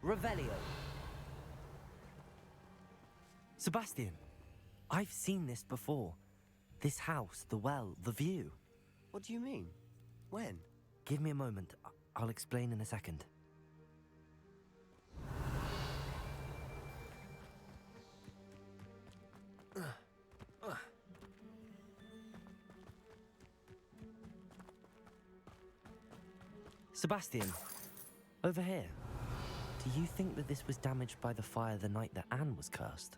Revelio. Sebastian, I've seen this before. This house, the well, the view. What do you mean? When? Give me a moment. I'll explain in a second. Sebastian, over here. Do you think that this was damaged by the fire the night that Anne was cursed?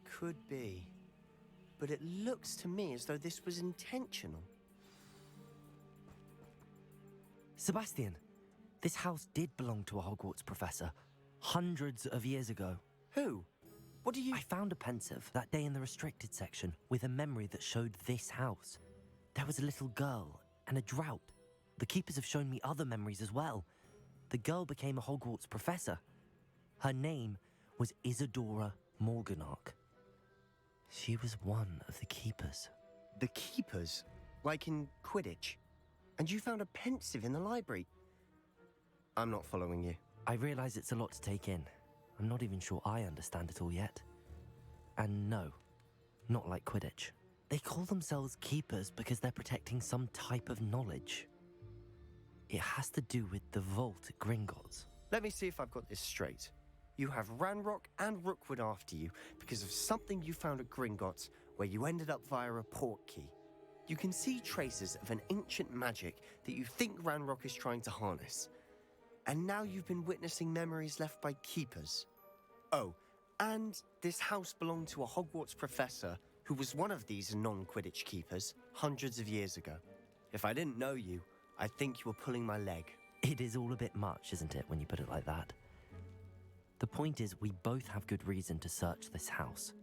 Could be. But it looks to me as though this was intentional. Sebastian, this house did belong to a Hogwarts professor, hundreds of years ago. Who? What do you... I found a pensive that day in the restricted section with a memory that showed this house. There was a little girl and a drought. The keepers have shown me other memories as well. The girl became a Hogwarts professor. Her name was Isadora Morganach. She was one of the keepers. The keepers? Like in Quidditch? And you found a pensive in the library? I'm not following you. I realize it's a lot to take in. I'm not even sure I understand it all yet. And no, not like Quidditch. They call themselves keepers because they're protecting some type of knowledge. It has to do with the vault at Gringotts. Let me see if I've got this straight. You have Ranrock and Rookwood after you because of something you found at Gringotts where you ended up via a portkey. You can see traces of an ancient magic that you think Ranrock is trying to harness. And now you've been witnessing memories left by keepers. Oh, and this house belonged to a Hogwarts professor who was one of these non-Quidditch keepers hundreds of years ago. If I didn't know you, I'd think you were pulling my leg. It is all a bit much, isn't it, when you put it like that? The point is, we both have good reason to search this house.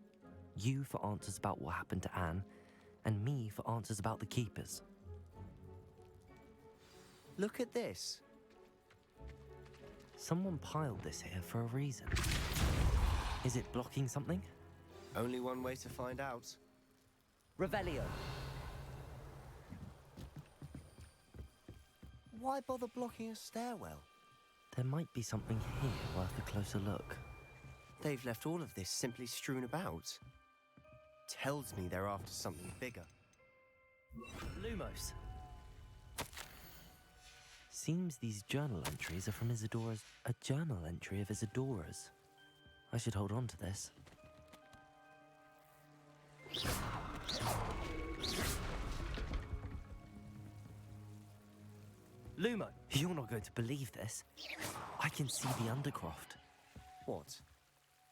You for answers about what happened to Anne, and me for answers about the keepers. Look at this. Someone piled this here for a reason. Is it blocking something? Only one way to find out. Revelio. Why bother blocking a stairwell? There might be something here worth a closer look. They've left all of this simply strewn about. Tells me they're after something bigger. Lumos. Seems these journal entries are from Isadora's... A journal entry of Isadora's. I should hold on to this. Lumo, you're not going to believe this. I can see the Undercroft. What?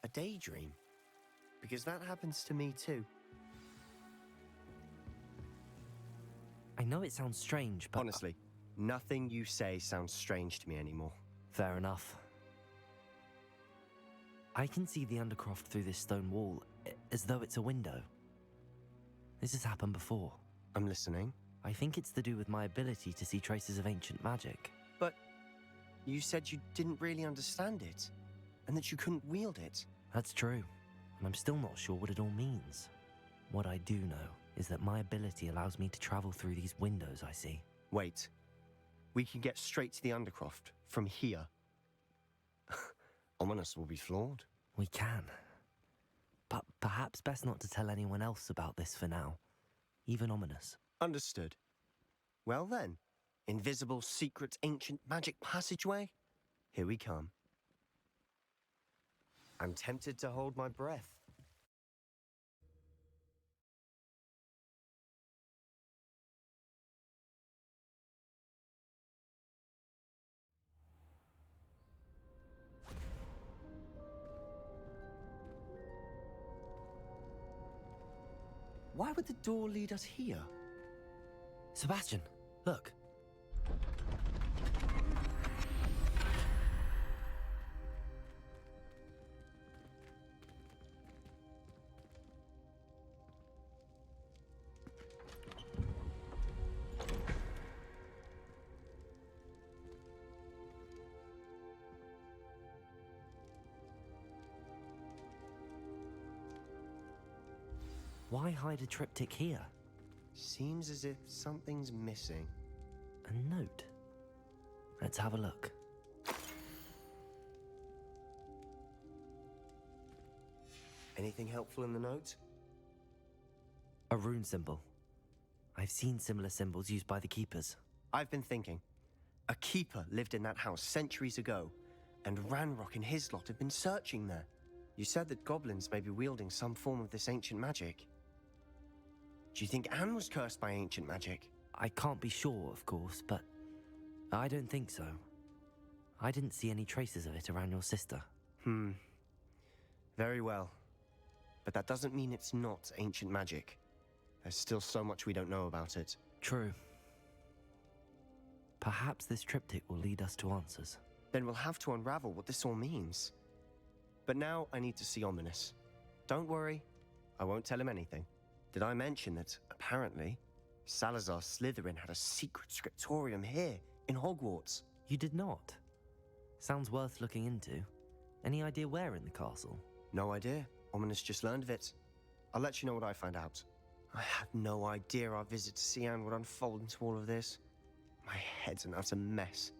A daydream? Because that happens to me too. I know it sounds strange, but... Honestly, nothing you say sounds strange to me anymore. Fair enough. I can see the Undercroft through this stone wall, as though it's a window. This has happened before. I'm listening. I think it's to do with my ability to see traces of ancient magic. But you said you didn't really understand it, and that you couldn't wield it. That's true, and I'm still not sure what it all means. What I do know is that my ability allows me to travel through these windows I see. Wait. We can get straight to the Undercroft from here. Ominous will be flawed. We can. But perhaps best not to tell anyone else about this for now. Even Ominous. Understood. Well then, invisible, secret, ancient magic passageway? Here we come. I'm tempted to hold my breath. Why would the door lead us here? Sebastian, look. Why hide a triptych here? Seems as if something's missing. A note. Let's have a look. Anything helpful in the note? A rune symbol. I've seen similar symbols used by the keepers. I've been thinking. A keeper lived in that house centuries ago, and Ranrock and his lot have been searching there. You said that goblins may be wielding some form of this ancient magic. Do you think Anne was cursed by ancient magic? I can't be sure, of course, but I don't think so. I didn't see any traces of it around your sister. Very well. But that doesn't mean it's not ancient magic. There's still so much we don't know about it. True. Perhaps this triptych will lead us to answers. Then we'll have to unravel what this all means. But now I need to see Ominous. Don't worry, I won't tell him anything. Did I mention that, apparently, Salazar Slytherin had a secret scriptorium here, in Hogwarts? You did not? Sounds worth looking into. Any idea where in the castle? No idea. Ominous just learned of it. I'll let you know what I find out. I had no idea our visit to Cian would unfold into all of this. My head's an utter mess.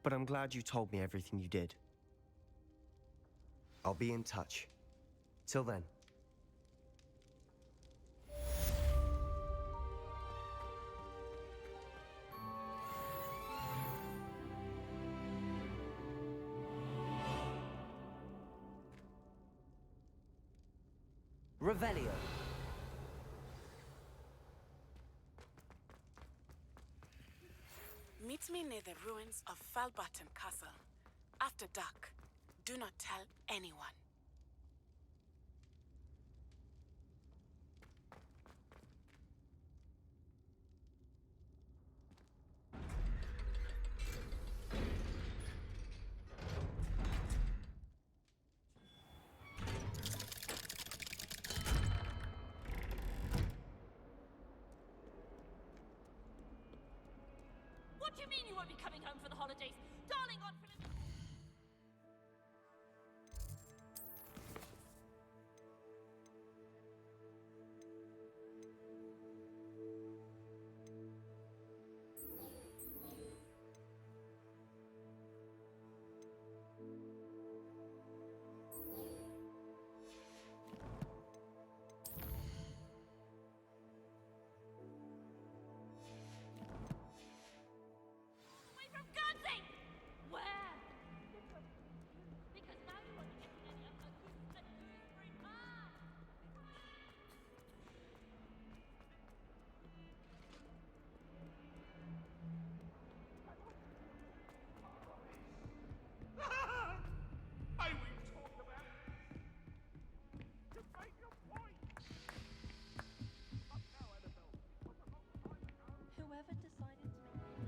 But I'm glad you told me everything you did. I'll be in touch. Till then. Revelio. Meet me near the ruins of Falbaton Castle. After dark. Do not tell anyone. What do you mean you won't be coming home for the holidays? Darling, on for the... Away from Guernsey! Where? Because now you want to get rid of a goose and gooseberry pie! May we talk about you made your point. Up now, Annabelle. It was a long time ago. Whoever decided to make...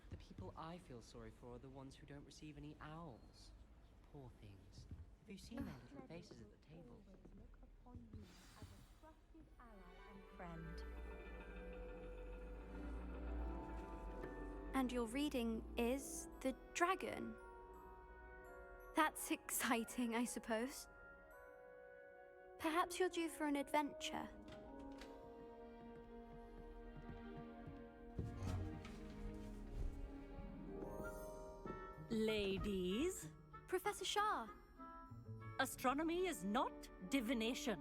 The people I feel sorry for are the ones who don't receive any owls. Poor things. Have you seen their little faces at the table? Look upon you as a trusted ally and friend. And your reading is The Dragon. That's exciting, I suppose. Perhaps you're due for an adventure. Ladies, Professor Shah, astronomy is not divination.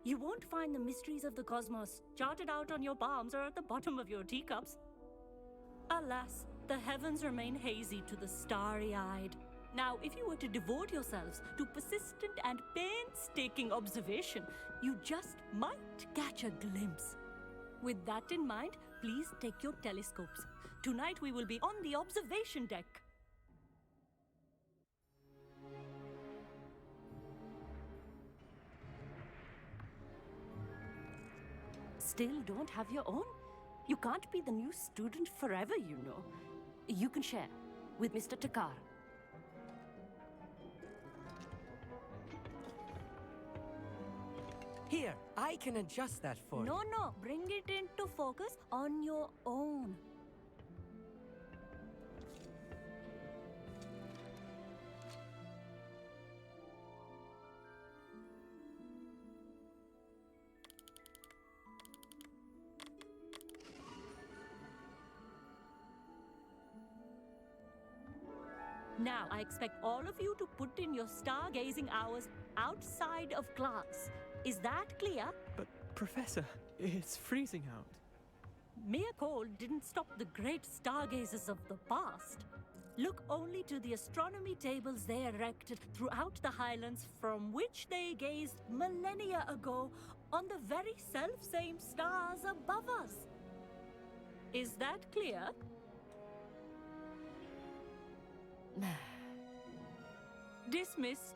You won't find the mysteries of the cosmos charted out on your palms or at the bottom of your teacups. Alas, the heavens remain hazy to the starry-eyed. Now, if you were to devote yourselves to persistent and painstaking observation, you just might catch a glimpse. With that in mind, please take your telescopes. Tonight we will be on the observation deck. Still don't have your own? You can't be the new student forever, you know. You can share with Mr. Takar. Here, I can adjust that for you. No, bring it into focus on your own. Now, I expect all of you to put in your stargazing hours outside of class. Is that clear? But, Professor, it's freezing out. Mere cold didn't stop the great stargazers of the past. Look only to the astronomy tables they erected throughout the highlands from which they gazed millennia ago on the very self-same stars above us. Is that clear? Dismissed.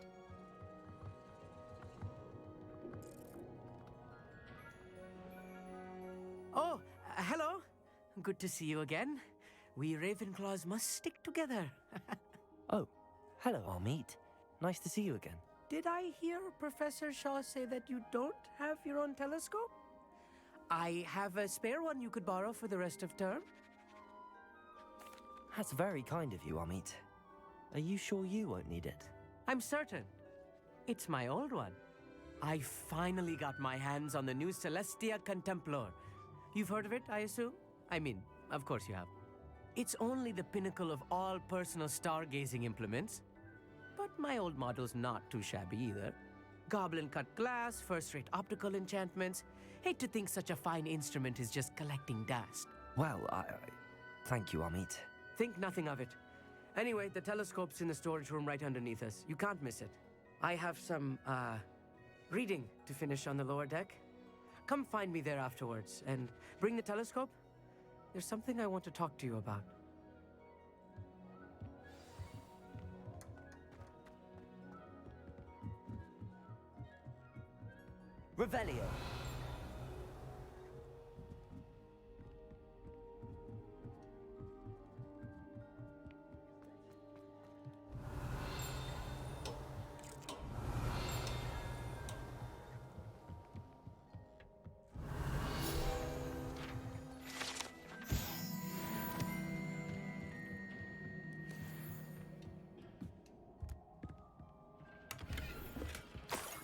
Oh, hello. Good to see you again. We Ravenclaws must stick together. Oh, hello, Amit. Nice to see you again. Did I hear Professor Shaw say that you don't have your own telescope? I have a spare one you could borrow for the rest of term. That's very kind of you, Amit. Are you sure you won't need it? I'm certain. It's my old one. I finally got my hands on the new Celestia Contemplar. You've heard of it, I assume? I mean, of course you have. It's only the pinnacle of all personal stargazing implements. But my old model's not too shabby either. Goblin-cut glass, first-rate optical enchantments. Hate to think such a fine instrument is just collecting dust. Well, thank you, Amit. Think nothing of it. Anyway, the telescope's in the storage room right underneath us. You can't miss it. I have some, reading to finish on the lower deck. Come find me there afterwards, and bring the telescope. There's something I want to talk to you about. Revelio.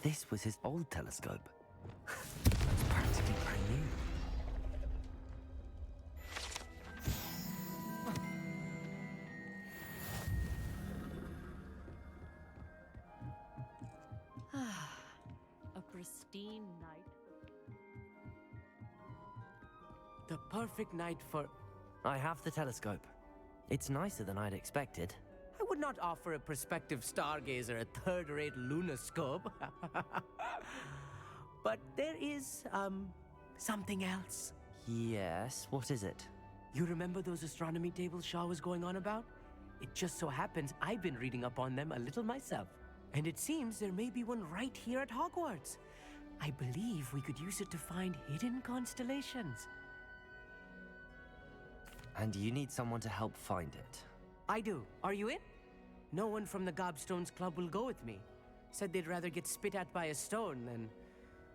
This was his old telescope. It's practically brand new. A pristine night. The perfect night for... I have the telescope. It's nicer than I'd expected. I would not offer a prospective stargazer a third-rate lunoscope. But there is, something else. Yes, what is it? You remember those astronomy tables Shaw was going on about? It just so happens I've been reading up on them a little myself. And it seems there may be one right here at Hogwarts. I believe we could use it to find hidden constellations. And you need someone to help find it. I do. Are you in? No one from the Gobstones Club will go with me. Said they'd rather get spit at by a stone than...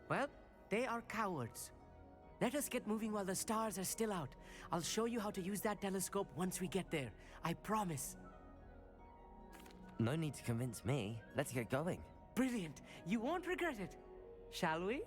Well, they are cowards. Let us get moving while the stars are still out. I'll show you how to use that telescope once we get there. I promise. No need to convince me. Let's get going. Brilliant. You won't regret it. Shall we?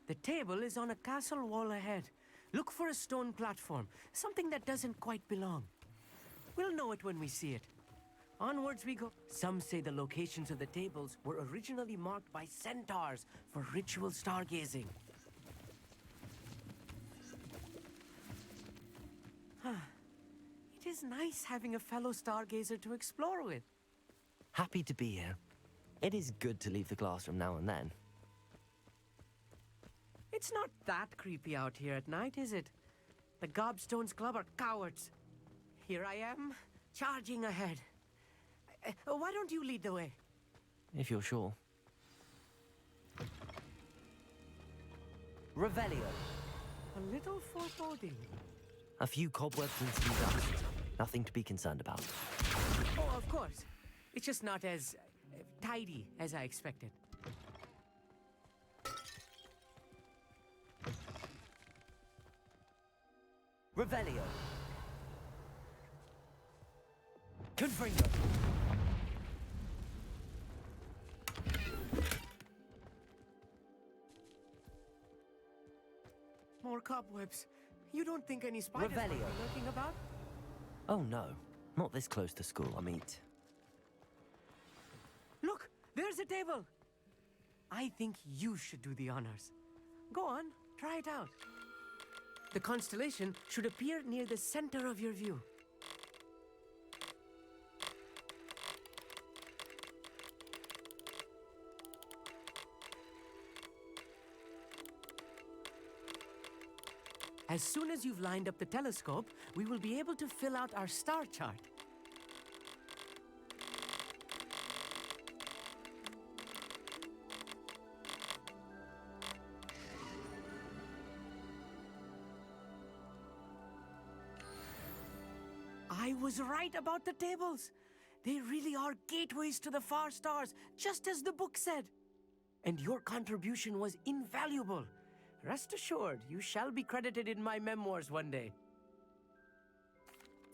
The table is on a castle wall ahead. Look for a stone platform, something that doesn't quite belong. We'll know it when we see it. Onwards we go. Some say the locations of the tables were originally marked by centaurs for ritual stargazing. It is nice having a fellow stargazer to explore with. Happy to be here. It is good to leave the classroom now and then. It's not that creepy out here at night, is it? The Gobstones Club are cowards. Here I am, charging ahead. Why don't you lead the way? If you're sure. Revelio. A little foreboding. A few cobwebs and some dust. Nothing to be concerned about. Oh, of course. It's just not as tidy as I expected. Revelio. Confringo. more cobwebs. You don't think any spiders might be Revelio. lurking about? Oh no, not this close to school, Amit. Look, there's a table. I think you should do the honors. Go on, try it out. The constellation should appear near the center of your view. As soon as you've lined up the telescope, we will be able to fill out our star chart. I was right about the tables. They really are gateways to the far stars, just as the book said. And your contribution was invaluable. Rest assured, you shall be credited in my memoirs one day.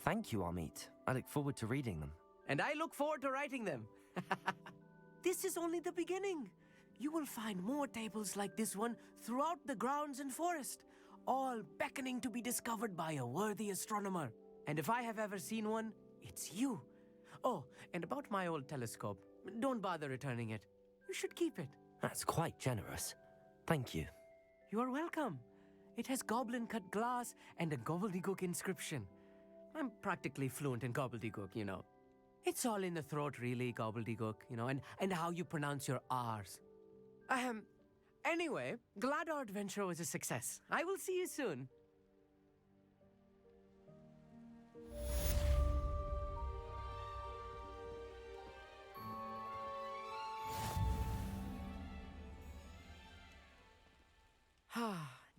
Thank you, Amit. I look forward to reading them. And I look forward to writing them. This is only the beginning. You will find more tables like this one throughout the grounds and forest, all beckoning to be discovered by a worthy astronomer. And if I have ever seen one, it's you. Oh, and about my old telescope, don't bother returning it. You should keep it. That's quite generous. Thank you. You are welcome. It has goblin-cut glass and a gobbledygook inscription. I'm practically fluent in gobbledygook, you know. It's all in the throat, really, gobbledygook, you know, and how you pronounce your R's. Anyway, glad our adventure was a success. I will see you soon.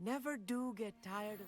Never do get tired of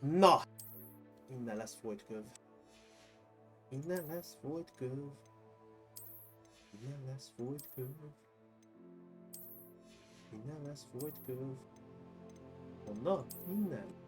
seeing. Na! Innen lesz folytköv. Innen lesz folytköv. Innen lesz folytköv. Innen lesz folytköv. Honnan? Innen.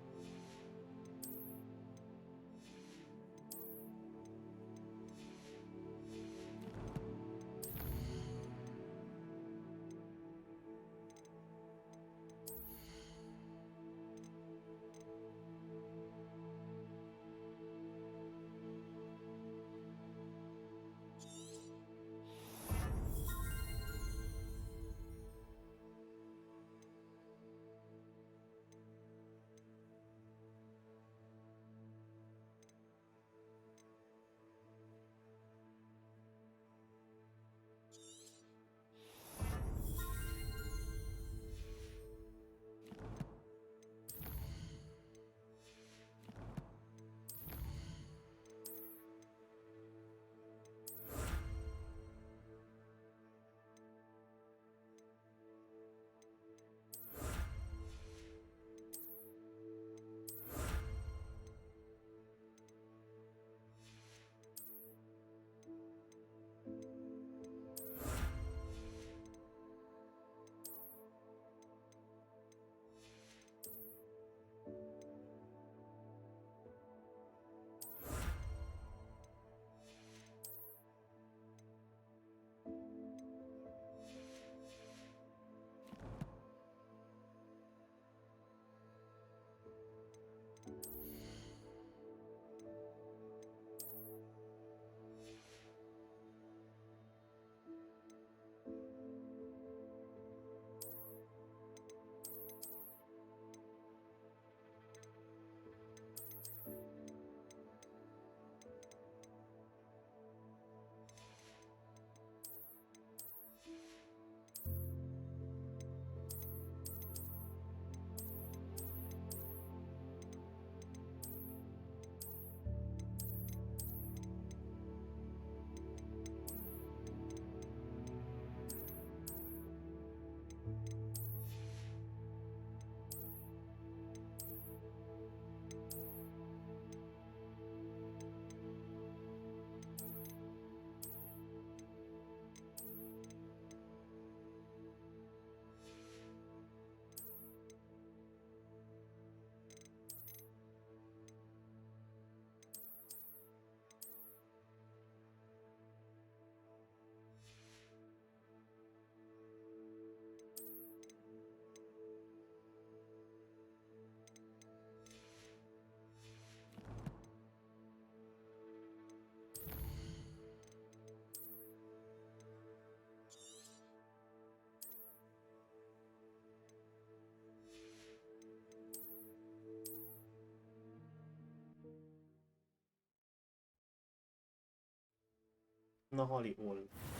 Na, Hali Old.